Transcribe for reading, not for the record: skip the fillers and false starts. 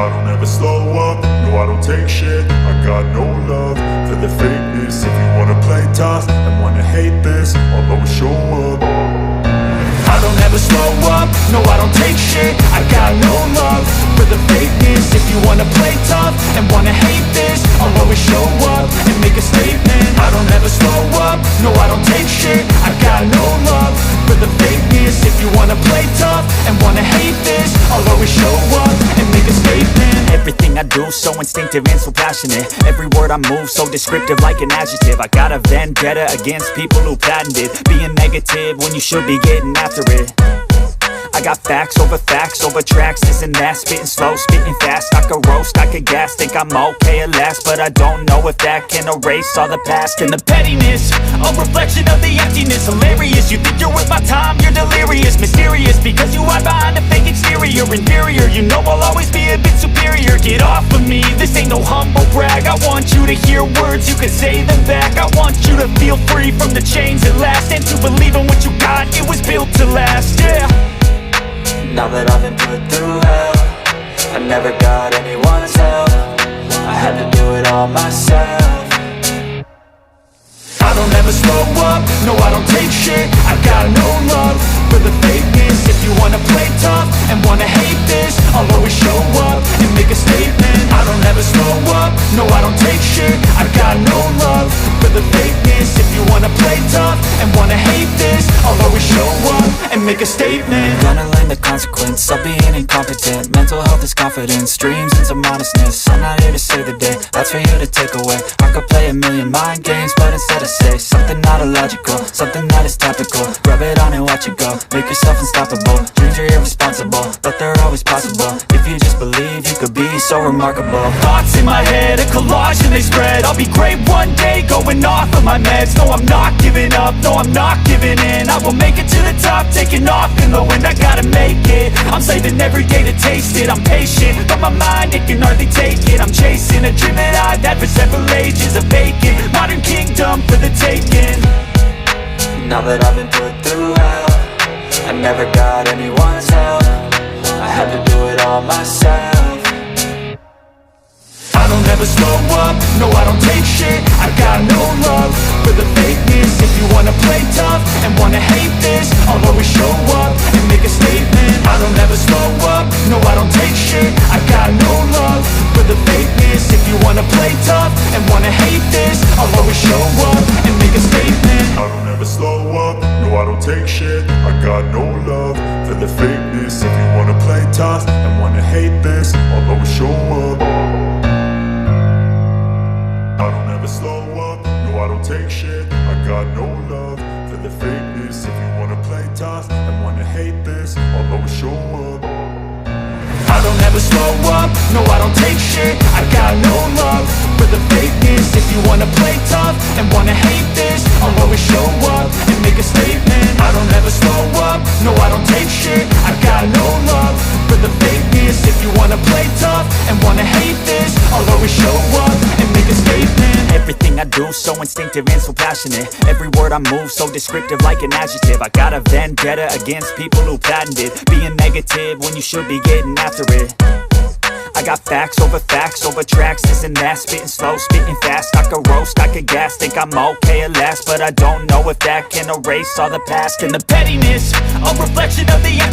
I don't ever slow up, no I don't take shit. I got no love for the fakeness. If you wanna play tough and wanna hate this, I'll always show up. I don't ever slow up, no I don't take shit. I got no love for the fakeness. If you wanna play tough and wanna hate this, I'll always show up and make a statement. I don't ever slow up, no I don't take shit. I got no love for the fakeness. If you wanna play tough and wanna hate this, I'll always show up and make a statement. Everything I do so instinctive and so passionate. Every word I move so descriptive like an adjective. I got a vendetta against people who patented being negative when you should be getting after it. I got facts over tracks, this and that. Spitting slow, spitting fast, I could roast, I could gas. Think I'm okay at last, but I don't know if that can erase all the past. And the pettiness, a reflection of the emptiness. Hilarious, you think you're worth my time, you're delirious. Mysterious, because you hide behind a fake exterior. Inferior, you know I'll always be a bit superior. Get off of me, this ain't no humble brag. I want you to hear words, you can say them back. I want you to feel free from the chains at last, and to believe in what you got, it was built to last, yeah. Now that I've been put through hell, I never got anyone's help. I had to do it all myself. I don't ever slow up, no I don't take shit. I got no love for the fakeness. If you wanna play tough and wanna hate this, I'll always show up and make a statement. I don't ever slow up, no I don't take shit. I got no love for the fakeness. If you wanna play tough and wanna hate this, I'll always show up and make a statement. Gonna learn the consequence of being incompetent. Mental health is confidence, dreams and some honestness. I'm not here to save the day, that's for you to take away. I could play a million mind games, but instead I say something not illogical, something that is topical. Rub it on and watch it go, make yourself unstoppable. Dreams are irresponsible, but they're always possible. If you just believe, you could be so remarkable. Thoughts in my head, a collage and they spread. I'll be great one day, going off of my meds. No, I'm not giving up, no, I'm not giving in. I will make it to the top, taking off in the wind. I gotta make it, I'm saving every day to taste it. I'm patient, but my mind, it can hardly take it. I'm chasing a dream that I've had for several ages. A vacant, modern kingdom for the taking. Now that I've been put through hell, I never got anyone's help. I had to do it all myself. I don't ever slow up, no I don't take shit. I got no love for the fakeness. If you wanna play tough and wanna hate this, I'll always show up and make a statement. I don't ever slow up, no I don't take shit. I got no love for the fakeness. If you wanna play tough and wanna hate this, I'll always show up and make a statement. I don't ever slow up, no I don't take shit. I got no love for the fakeness. If you wanna play tough and wanna hate this, I'll always show up. I don't ever slow up, no I don't take shit. I got no love for the fakeness. If you wanna play tough and wanna hate this, I'll always show up. I don't ever slow up, no I don't take shit. I got no love for the fakeness. If you wanna play tough and wanna hate this, I'll always show up and make a statement. I don't ever slow up, no I don't take shit. I got no love for the fakeness. If you wanna play tough and wanna hate this, I'll always show up and make a statement. Everything I do so instinctive and so passionate. Every word I move so descriptive like an adjective. I got a vendetta against people who patented being negative when you should be getting after it. I got facts over tracks, this and that. Spitting slow, spitting fast, I could roast, I could gas. Think I'm okay at last, but I don't know if that can erase all the past. And the pettiness, a reflection of the empty